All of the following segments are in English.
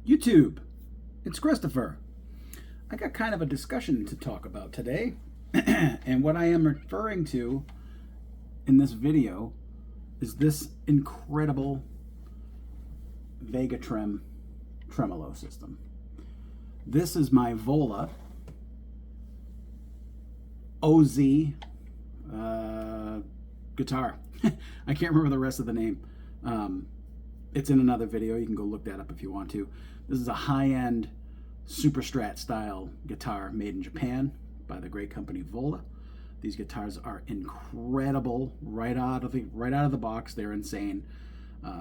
YouTube, it's Christopher. I got kind of a discussion to talk about today, and what I am referring to in this video is this incredible Vega-Trem tremolo system. This is my Vola OZ guitar. I can't remember the rest of the name. It's in another video. You can go look that up if you want to. This is a high-end super strat style guitar made in Japan by the great company Vola. These guitars are incredible right out of the box. They're insane.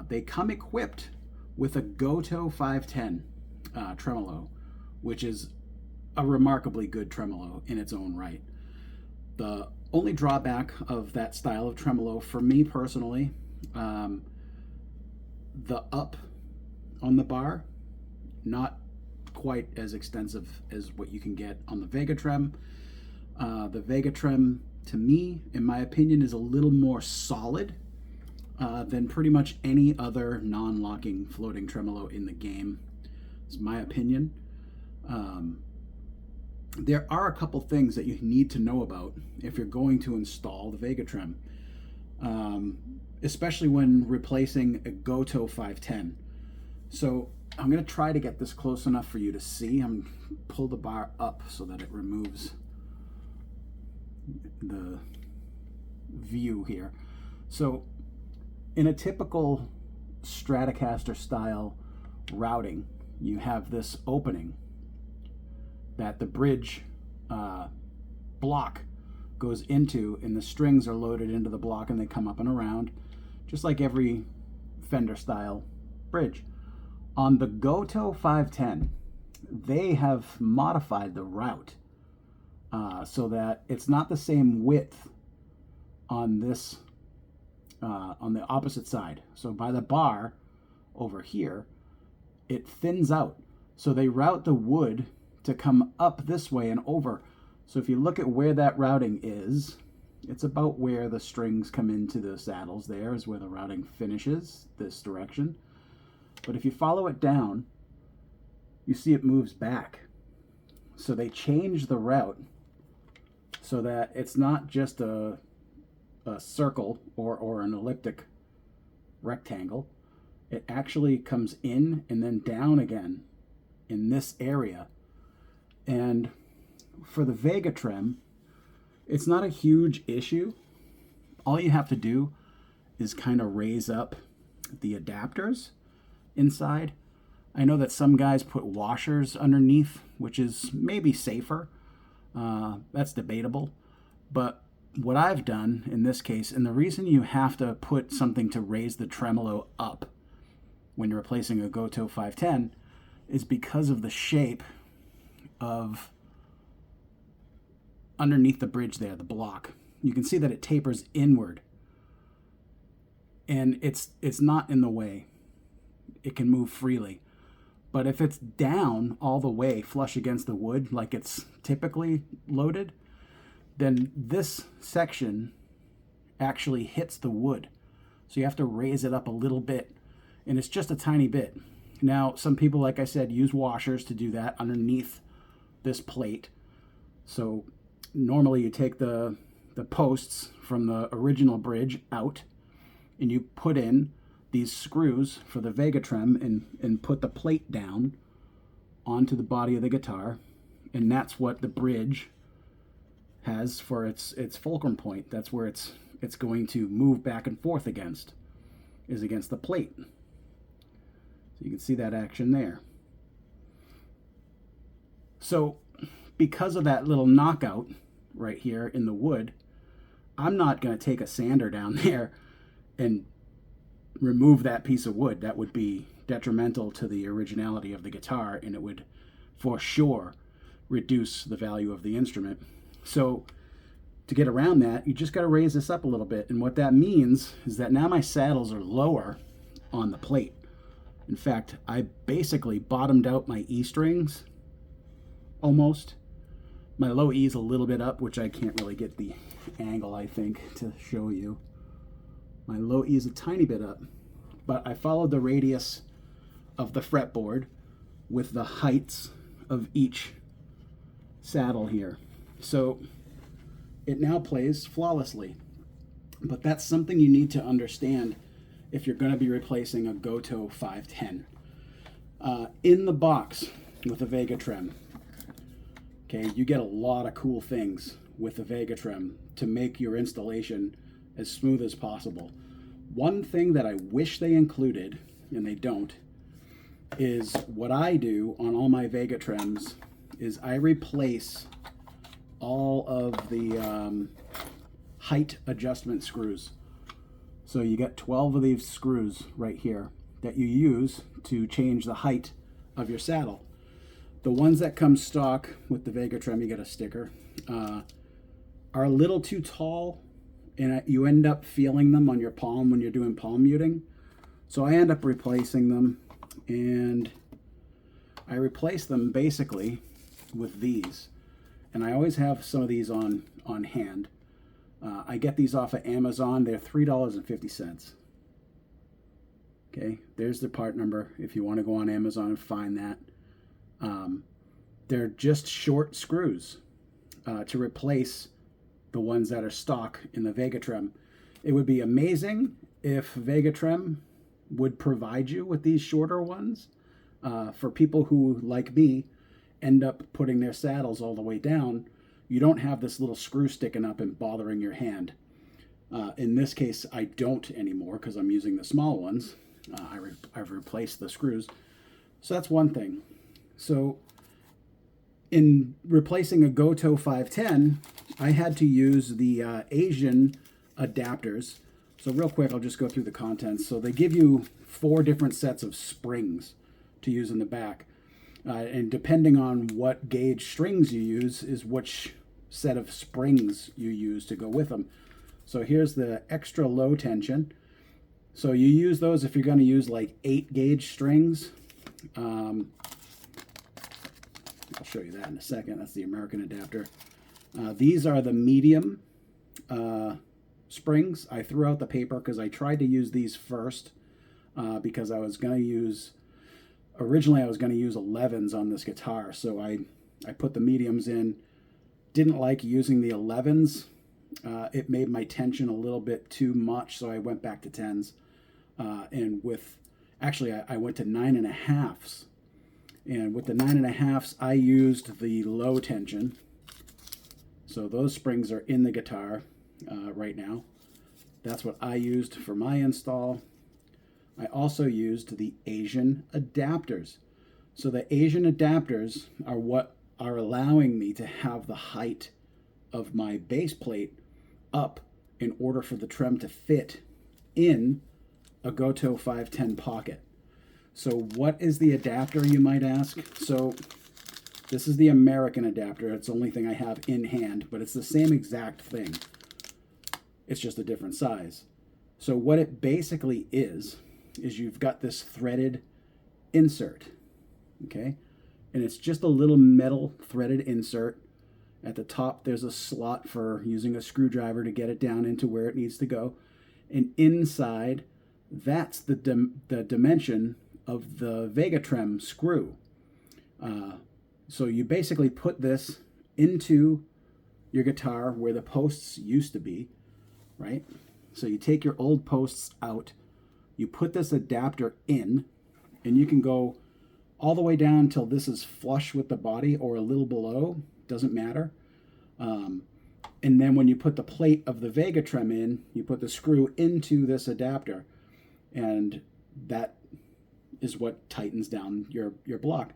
They come equipped with a Gotoh 510 tremolo, which is a remarkably good tremolo in its own right. The only drawback of that style of tremolo for me personally, the up on the bar, not quite as extensive as what you can get on the Vega-Trem. The Vega-Trem, to me, in my opinion, is a little more solid than pretty much any other non-locking floating tremolo in the game. It's my opinion. There are a couple things that you need to know about if you're going to install the Vega-Trem, especially when replacing a Gotoh 510. So I'm going to try to get this close enough for you to see. I'm going to pull the bar up so that it removes the view here. So in a typical Stratocaster style routing, you have this opening that the bridge block goes into, and the strings are loaded into the block and they come up and around, just like every Fender style bridge. On the Gotoh 510, they have modified the route so that it's not the same width on this on the opposite side. So by the bar over here, it thins out. So they route the wood to come up this way and over. So if you look at where that routing is, it's about where the strings come into the saddles. There is where the routing finishes, this direction. But if you follow it down, you see it moves back. So they change the route so that it's not just a circle or an elliptic rectangle. It actually comes in and then down again in this area. And for the Vega-Trem, it's not a huge issue. All you have to do is kind of raise up the adapters inside. I know that some guys put washers underneath, which is maybe safer. That's debatable. But what I've done in this case, and the reason you have to put something to raise the tremolo up when you're replacing a Gotoh 510 is because of the shape of underneath the bridge there, the block. You can see that it tapers inward, and it's not in the way. It can move freely. But if it's down all the way flush against the wood like it's typically loaded, then this section actually hits the wood. So you have to raise it up a little bit, and it's just a tiny bit. Now, some people, like I said, use washers to do that underneath this plate. So normally you take the posts from the original bridge out, and you put in these screws for the Vega-Trem and put the plate down onto the body of the guitar, and that's what the bridge has for its fulcrum point. That's where it's going to move back and forth against the plate. So you can see that action there. So because of that little knockout right here in the wood, I'm not going to take a sander down there and remove that piece of wood. That would be detrimental to the originality of the guitar, and it would for sure reduce the value of the instrument. So to get around that, you just got to raise this up a little bit. And what that means is that now my saddles are lower on the plate. In fact, I basically bottomed out my E strings almost. My low E is a little bit up, which I can't really get the angle, I think, to show you. My low E is a tiny bit up, but I followed the radius of the fretboard with the heights of each saddle here. So it now plays flawlessly. But that's something you need to understand if you're going to be replacing a Gotoh 510. In the box with a Vega-Trem, okay, you get a lot of cool things with the Vega-Trem to make your installation as smooth as possible. One thing that I wish they included, and they don't, is what I do on all my Vega-Trems is I replace all of the height adjustment screws. So you get 12 of these screws right here that you use to change the height of your saddle. The ones that come stock with the Vega-Trem, you get a sticker, are a little too tall, and you end up feeling them on your palm when you're doing palm muting. So I end up replacing them, and I replace them basically with these. And I always have some of these on hand. I get these off of Amazon. They're $3.50. Okay, there's the part number if you want to go on Amazon and find that. They're just short screws to replace the ones that are stock in the Vega-Trem. It would be amazing if Vega-Trem would provide you with these shorter ones for people who, like me, end up putting their saddles all the way down. You don't have this little screw sticking up and bothering your hand. In this case, I don't anymore because I'm using the small ones. I've replaced the screws. So that's one thing. So in replacing a Gotoh 510, I had to use the Asian adapters. So real quick, I'll just go through the contents. So they give you 4 different sets of springs to use in the back. And depending on what gauge strings you use is which set of springs you use to go with them. So here's the extra low tension. So you use those if you're going to use like 8 gauge strings. I'll show you that in a second. That's the American adapter. These are the medium springs. I threw out the paper because I tried to use these first because I was going to use, originally I was going to use 11s on this guitar. So I put the mediums in. Didn't like using the 11s. It made my tension a little bit too much, so I went back to 10s. And with, actually I went to 9.5s. And with the 9.5s, I used the low tension. So those springs are in the guitar right now. That's what I used for my install. I also used the Asian adapters. So the Asian adapters are what are allowing me to have the height of my base plate up in order for the trem to fit in a Gotoh 510 pocket. So what is the adapter, you might ask? So this is the American adapter. It's the only thing I have in hand, but it's the same exact thing. It's just a different size. So what it basically is you've got this threaded insert, okay? And it's just a little metal threaded insert. At the top, there's a slot for using a screwdriver to get it down into where it needs to go. And inside, that's the dimension of the Vega-Trem screw. So you basically put this into your guitar where the posts used to be, right? So you take your old posts out, you put this adapter in, and you can go all the way down till this is flush with the body or a little below, doesn't matter. And then when you put the plate of the Vega-Trem in, you put the screw into this adapter, and that is what tightens down your block.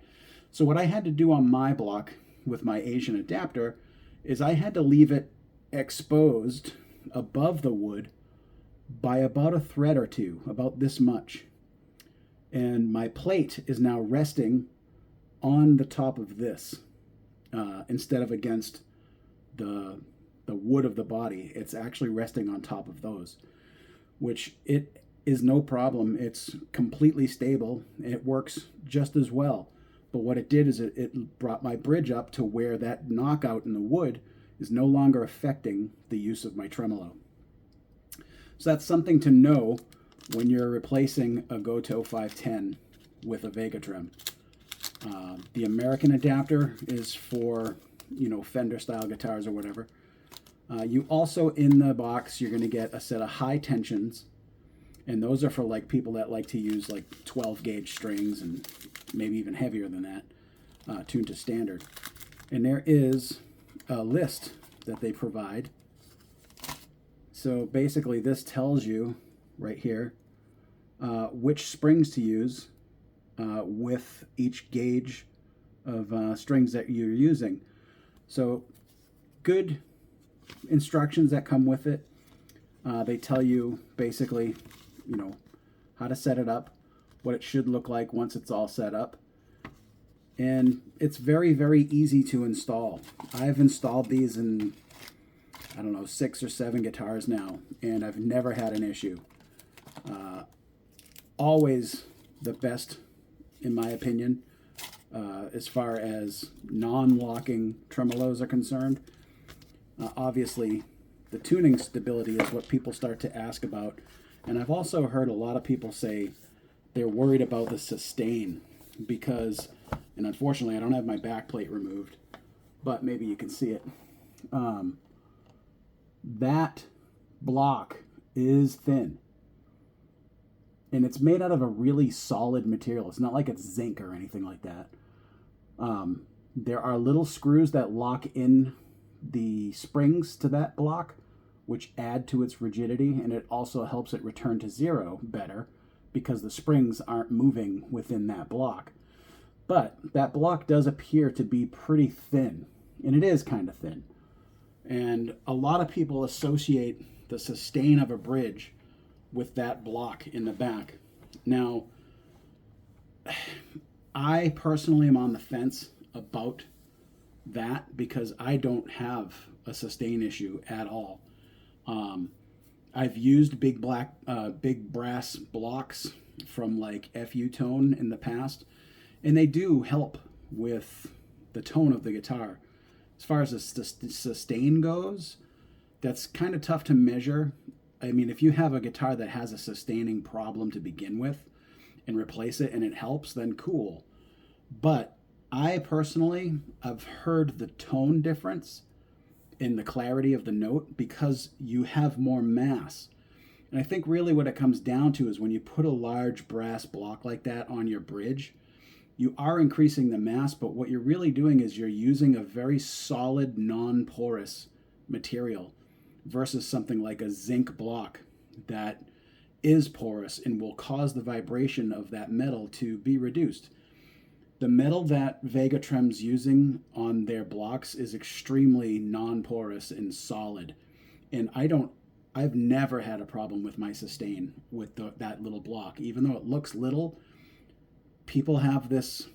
So what I had to do on my block with my Asian adapter is I had to leave it exposed above the wood by about a thread or two, about this much. And my plate is now resting on the top of this instead of against the wood of the body. It's actually resting on top of those, which it is no problem. It's completely stable. It works just as well. But what it did is it brought my bridge up to where that knockout in the wood is no longer affecting the use of my tremolo. So that's something to know when you're replacing a Gotoh 510 with a Vega-Trem. The American adapter is for, you know, Fender style guitars or whatever. You also, in the box, you're going to get a set of high tensions, and those are for like people that like to use like 12 gauge strings and maybe even heavier than that, tuned to standard. And there is a list that they provide. So basically this tells you right here which springs to use with each gauge of strings that you're using. So good instructions that come with it. They tell you basically, you know, how to set it up, what it should look like once it's all set up. And it's very, very easy to install. I've installed these in, I don't know, 6 or 7 guitars now, and I've never had an issue. Always the best, in my opinion, as far as non-locking tremolos are concerned. Obviously, the tuning stability is what people start to ask about. And I've also heard a lot of people say they're worried about the sustain because, and unfortunately I don't have my back plate removed, but maybe you can see it. That block is thin. And it's made out of a really solid material. It's not like it's zinc or anything like that. There are little screws that lock in the springs to that block, which add to its rigidity, and it also helps it return to zero better because the springs aren't moving within that block. But that block does appear to be pretty thin, and it is kind of thin. And a lot of people associate the sustain of a bridge with that block in the back. Now, I personally am on the fence about that because I don't have a sustain issue at all. I've used big brass blocks from like FU Tone in the past, and they do help with the tone of the guitar. As far as the sustain goes, that's kind of tough to measure. I mean, if you have a guitar that has a sustaining problem to begin with and replace it and it helps, then cool. But I personally have heard the tone difference in the clarity of the note because you have more mass. And I think really what it comes down to is when you put a large brass block like that on your bridge, you are increasing the mass, but what you're really doing is you're using a very solid, non-porous material versus something like a zinc block that is porous and will cause the vibration of that metal to be reduced. The metal that Vega-Trem's using on their blocks is extremely non-porous and solid. And I've never had a problem with my sustain with that little block. Even though it looks little, people have this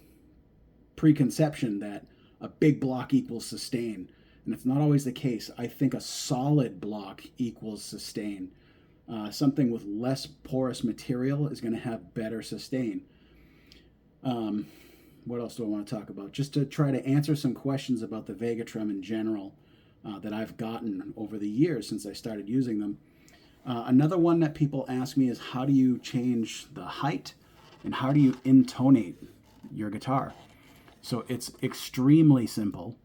preconception that a big block equals sustain. And it's not always the case. I think a solid block equals sustain. Something with less porous material is going to have better sustain. What else do I want to talk about? Just to try to answer some questions about the Vega-Trem in general that I've gotten over the years since I started using them. Another one that people ask me is how do you change the height and how do you intonate your guitar? So it's extremely simple.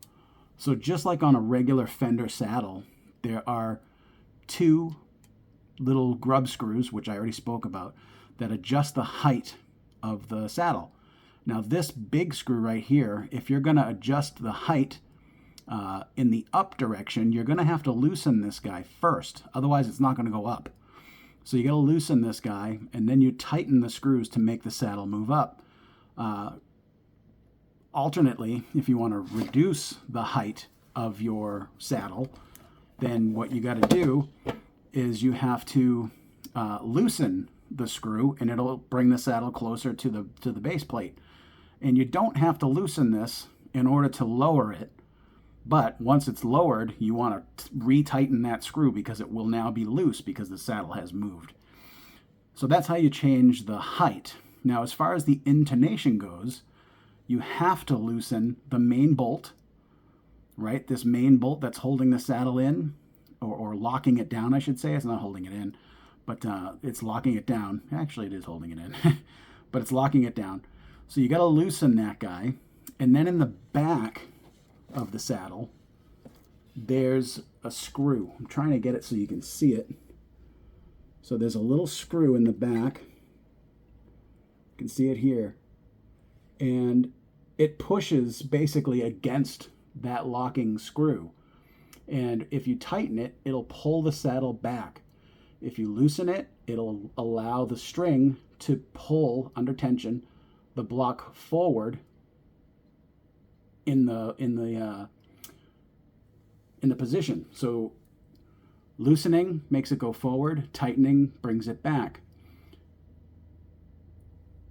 So just like on a regular Fender saddle, there are 2 little grub screws, which I already spoke about, that adjust the height of the saddle. Now this big screw right here, if you're going to adjust the height in the up direction, you're going to have to loosen this guy first. Otherwise it's not going to go up. So you got to loosen this guy and then you tighten the screws to make the saddle move up. Alternately, if you want to reduce the height of your saddle, then what you got to do is you have to loosen the screw and it'll bring the saddle closer to the base plate. And you don't have to loosen this in order to lower it, but once it's lowered, you want to retighten that screw because it will now be loose because the saddle has moved. So that's how you change the height. Now, as far as the intonation goes, you have to loosen the main bolt, right? This main bolt that's holding the saddle in, or locking it down, I should say. It's not holding it in, but it's locking it down. Actually, it is holding it in, but it's locking it down. So you got to loosen that guy. And then in the back of the saddle, there's a screw. I'm trying to get it so you can see it. So there's a little screw in the back. You can see it here. And it pushes basically against that locking screw. And if you tighten it, it'll pull the saddle back. If you loosen it, it'll allow the string to pull under tension the block forward in the position. So loosening makes it go forward, tightening brings it back.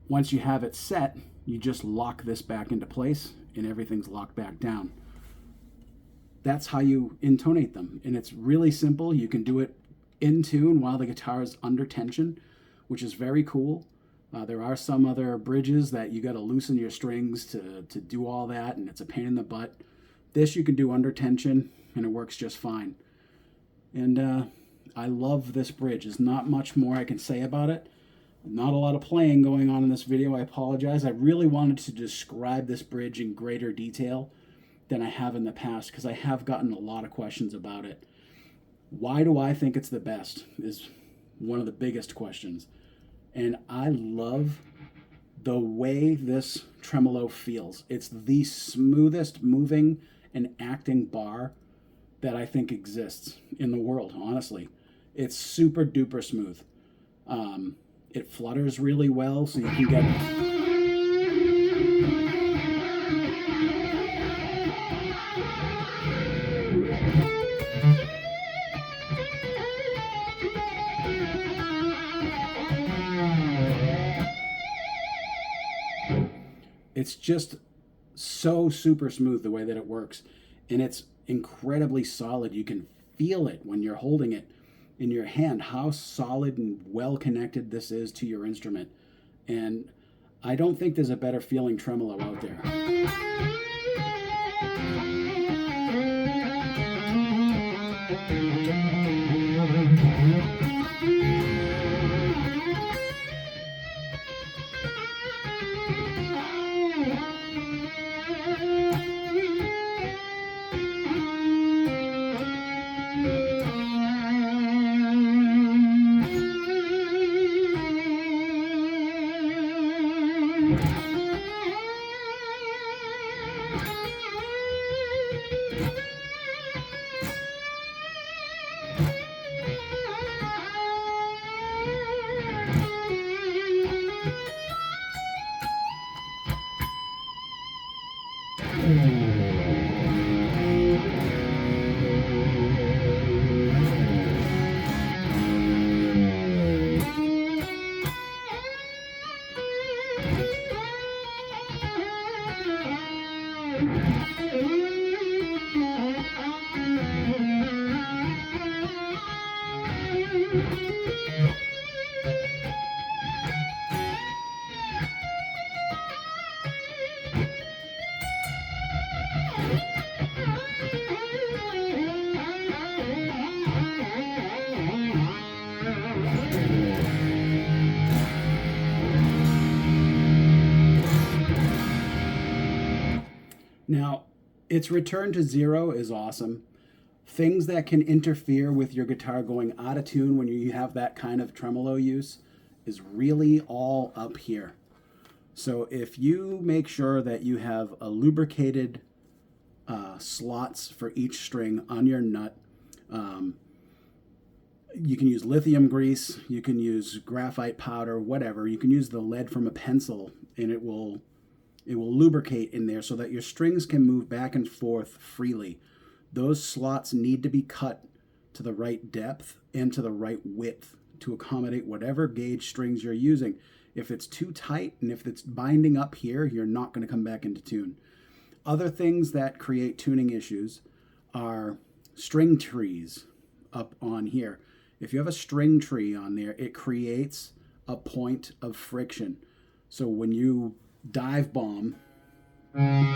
Once you have it set, you just lock this back into place and everything's locked back down. That's how you intonate them. And it's really simple. You can do it in tune while the guitar is under tension, which is very cool. There are some other bridges that you got to loosen your strings to do all that, and it's a pain in the butt. This you can do under tension, and it works just fine. And I love this bridge. There's not much more I can say about it. Not a lot of playing going on in this video. I apologize. I really wanted to describe this bridge in greater detail than I have in the past, because I have gotten a lot of questions about it. Why do I think it's the best is one of the biggest questions. And I love the way this tremolo feels. It's the smoothest moving and acting bar that I think exists in the world, honestly. It's super duper smooth. It flutters really well, so you can get... It's just so super smooth the way that it works, and it's incredibly solid. You can feel it when you're holding it in your hand, how solid and well connected this is to your instrument. And I don't think there's a better feeling tremolo out there. Now, its return to zero is awesome. Things that can interfere with your guitar going out of tune when you have that kind of tremolo use is really all up here. So if you make sure that you have a lubricated slots for each string on your nut, you can use lithium grease, you can use graphite powder, whatever. You can use the lead from a pencil, and it will lubricate in there so that your strings can move back and forth freely. Those slots need to be cut to the right depth and to the right width to accommodate whatever gauge strings you're using. If it's too tight and if it's binding up here, you're not going to come back into tune. Other things that create tuning issues are string trees up on here. If you have a string tree on there, it creates a point of friction. So when you dive bomb and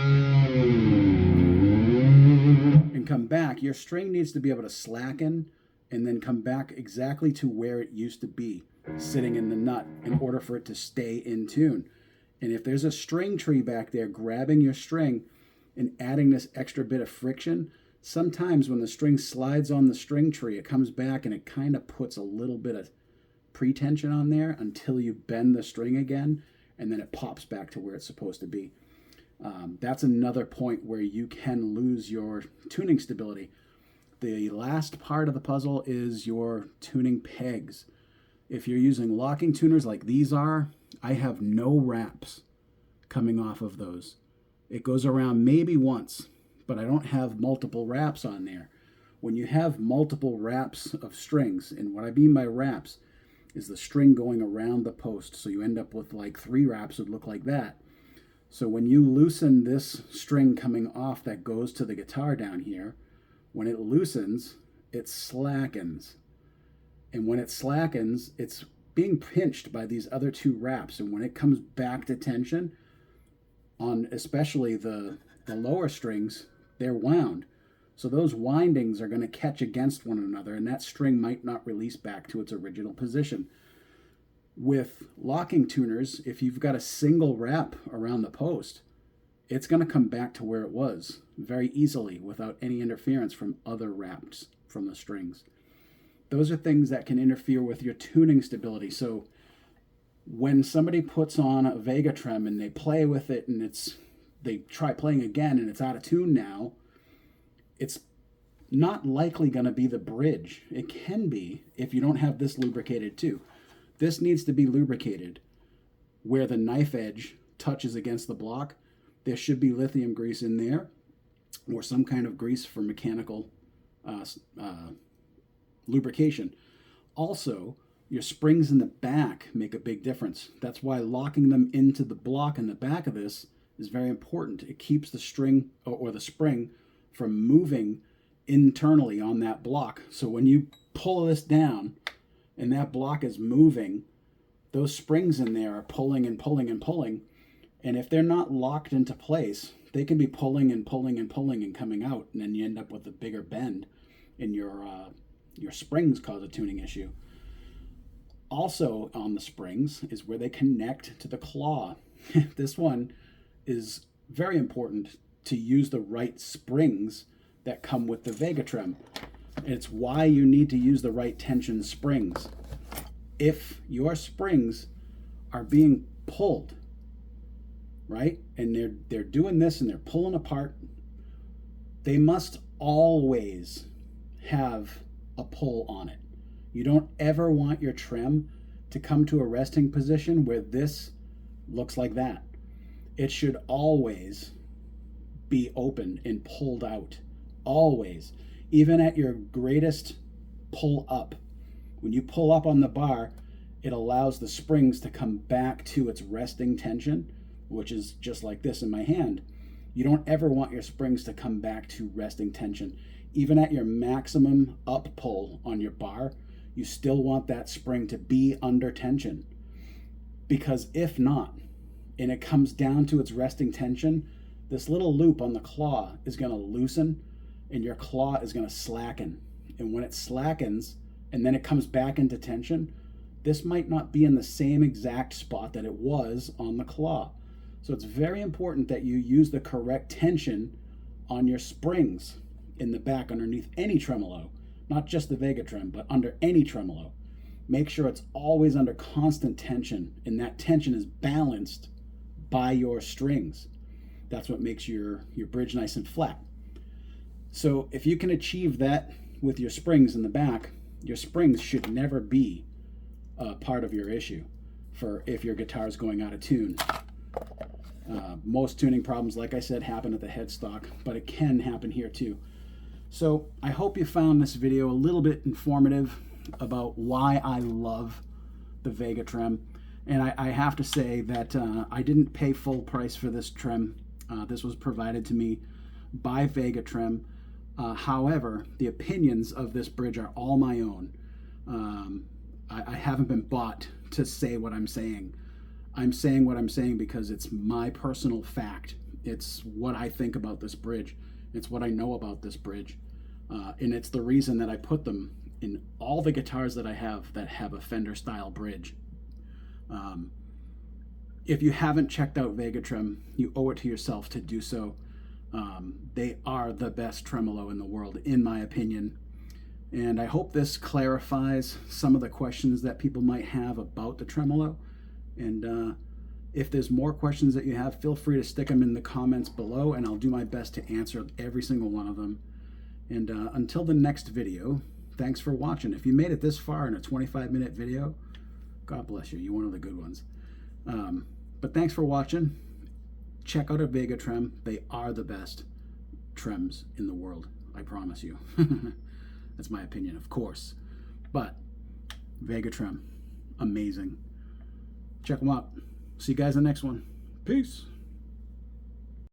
come back, your string needs to be able to slacken and then come back exactly to where it used to be, sitting in the nut, in order for it to stay in tune. And if there's a string tree back there grabbing your string and adding this extra bit of friction, sometimes when the string slides on the string tree, it comes back and it kind of puts a little bit of pre-tension on there until you bend the string again, and then it pops back to where it's supposed to be. That's another point where you can lose your tuning stability. The last part of the puzzle is your tuning pegs. If you're using locking tuners like these are, I have no wraps coming off of those. It goes around maybe once, but I don't have multiple wraps on there. When you have multiple wraps of strings, and what I mean by wraps is the string going around the post, so you end up with like 3 wraps would look like that. So when you loosen this string coming off that goes to the guitar down here, when it loosens, it slackens. And when it slackens, it's being pinched by these other 2 wraps. And when it comes back to tension, on especially the lower strings, they're wound. So those windings are going to catch against one another, and that string might not release back to its original position. With locking tuners, if you've got a single wrap around the post, it's going to come back to where it was very easily without any interference from other wraps from the strings. Those are things that can interfere with your tuning stability. So when somebody puts on a Vega-Trem and they play with it and they try playing again and it's out of tune now, it's not likely going to be the bridge. It can be if you don't have this lubricated too. This needs to be lubricated. Where the knife edge touches against the block, there should be lithium grease in there or some kind of grease for mechanical lubrication. Also, your springs in the back make a big difference. That's why locking them into the block in the back of this is very important. It keeps the string or the spring from moving internally on that block. So when you pull this down and that block is moving, those springs in there are pulling and pulling and pulling. And if they're not locked into place, they can be pulling and pulling and pulling and coming out. And then you end up with a bigger bend in your springs cause a tuning issue. Also on the springs is where they connect to the claw. This one is very important to use the right springs that come with the Vega-Trem. It's why you need to use the right tension springs. If your springs are being pulled, right, and they're doing this and they're pulling apart, they must always have a pull on it. You don't ever want your trem to come to a resting position where this looks like that. It should always be open and pulled out. Always. Even at your greatest pull up. When you pull up on the bar, it allows the springs to come back to its resting tension, which is just like this in my hand. You don't ever want your springs to come back to resting tension. Even at your maximum up pull on your bar, you still want that spring to be under tension. Because if not, and it comes down to its resting tension, this little loop on the claw is going to loosen and your claw is going to slacken. And when it slackens and then it comes back into tension, this might not be in the same exact spot that it was on the claw. So it's very important that you use the correct tension on your springs in the back underneath any tremolo, not just the Vega-Trem, but under any tremolo. Make sure it's always under constant tension, and that tension is balanced by your strings. That's what makes your bridge nice and flat. So if you can achieve that with your springs in the back, your springs should never be part of your issue for if your guitar is going out of tune. Most tuning problems, like I said, happen at the headstock, but it can happen here too. So I hope you found this video a little bit informative about why I love the Vega-Trem. And I have to say that I didn't pay full price for this trem. This was provided to me by Vega-Trem. However, the opinions of this bridge are all my own. I haven't been bought to say what I'm saying. I'm saying what I'm saying because it's my personal fact. It's what I think about this bridge. It's what I know about this bridge. And it's the reason that I put them in all the guitars that I have that have a Fender style bridge. if you haven't checked out Vega-Trem, you owe it to yourself to do so. They are the best tremolo in the world, in my opinion. And I hope this clarifies some of the questions that people might have about the tremolo. And if there's more questions that you have, feel free to stick them in the comments below, and I'll do my best to answer every single one of them. And until the next video, thanks for watching. If you made it this far in a 25-minute video, God bless you. You're one of the good ones. But thanks for watching. Check out a Vega-Trem. They are the best trems in the world. I promise you. That's my opinion, of course. But Vega-Trem, amazing. Check them out. See you guys in the next one. Peace.